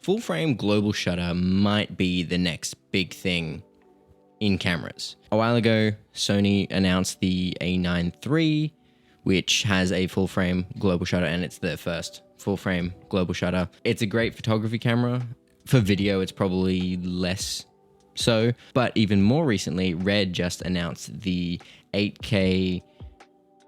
Full frame global shutter might be the next big thing in cameras. A while ago, Sony announced the A9 III, which has a full frame global shutter, and it's their first full frame global shutter. It's a great photography camera. For video, it's probably less so, but even more recently, Red just announced the 8K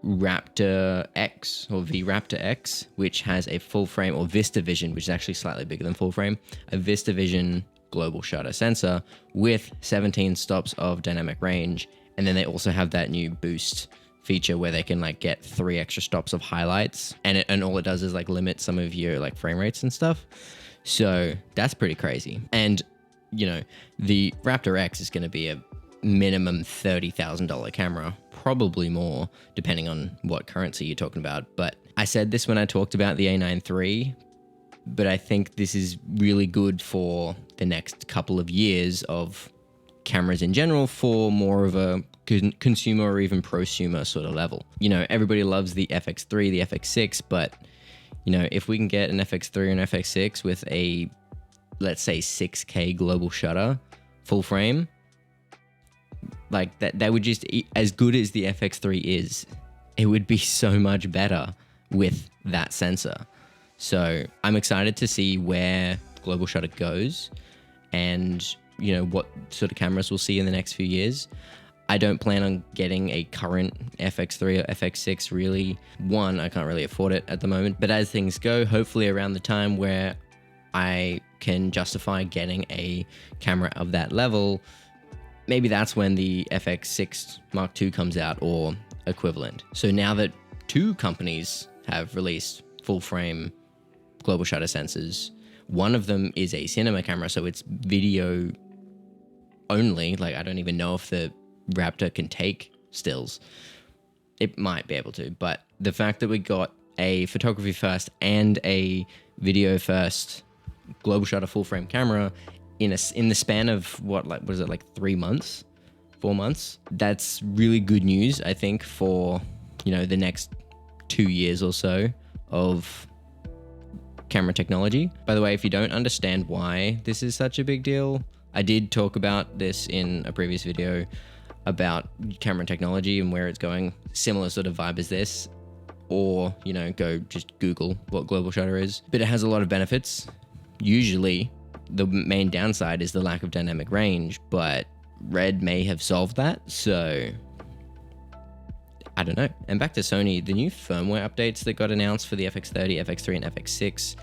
Raptor X or V-Raptor X, which has a full frame, or VistaVision, which is actually slightly bigger than full frame, a VistaVision global shutter sensor with 17 stops of dynamic range. And then they also have that new boost feature where they can like get 3 extra stops of highlights, and all it does is like limit some of your like frame rates and stuff. So that's pretty crazy. And you know, the Raptor X is going to be a minimum $30,000 camera, probably more depending on what currency you're talking about. But I said this when I talked about the A9 III, but I think this is really good for the next couple of years of cameras in general, for more of a consumer or even prosumer sort of level. You know, everybody loves the FX3, the FX6, but you know, if we can get an FX3 and FX6 with a, let's say 6K global shutter, full frame, like that would just, as good as the FX3 is, it would be so much better with that sensor. So I'm excited to see where global shutter goes and, you know, what sort of cameras we'll see in the next few years. I don't plan on getting a current FX3 or FX6 really. One, I can't really afford it at the moment, but as things go, hopefully around the time where I can justify getting a camera of that level, maybe that's when the FX6 Mark II comes out or equivalent. So now that 2 companies have released full frame global shutter sensors, one of them is a cinema camera, so it's video only. Like, I don't even know if the Raptor can take stills. It might be able to, but the fact that we got a photography first and a video first global shutter full frame camera in the span of what was it, like 3 months, 4 months? That's really good news, I think, for, you know, the next 2 years or so of camera technology. By the way, if you don't understand why this is such a big deal, I did talk about this in a previous video about camera technology and where it's going. Similar sort of vibe as this, or, you know, go just Google what global shutter is. But it has a lot of benefits. Usually the main downside is the lack of dynamic range, but Red may have solved that, so I don't know. And back to Sony, the new firmware updates that got announced for the FX30, FX3, and FX6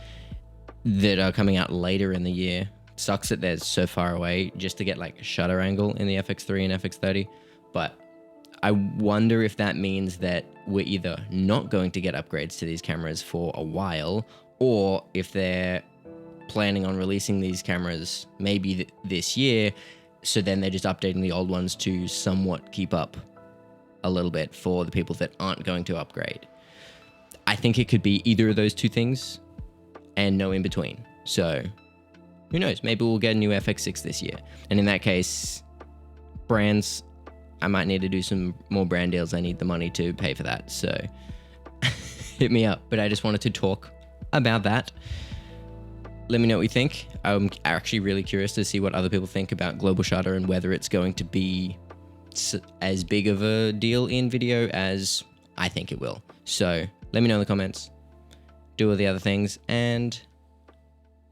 that are coming out later in the year. Sucks that they're so far away just to get like a shutter angle in the FX3 and FX30, but I wonder if that means that we're either not going to get upgrades to these cameras for a while, or if they're planning on releasing these cameras maybe this year, so then they're just updating the old ones to somewhat keep up a little bit for the people that aren't going to upgrade. I think it could be either of those two things and no in between. So who knows? Maybe we'll get a new FX6 this year. And in that case, brands, I might need to do some more brand deals. I need the money to pay for that. So hit me up. But I just wanted to talk about that. Let me know what you think. I'm actually really curious to see what other people think about global shutter and whether it's going to be as big of a deal in video as I think it will. So let me know in the comments. Do all the other things and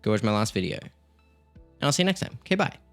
go watch my last video. And I'll see you next time. Okay, bye.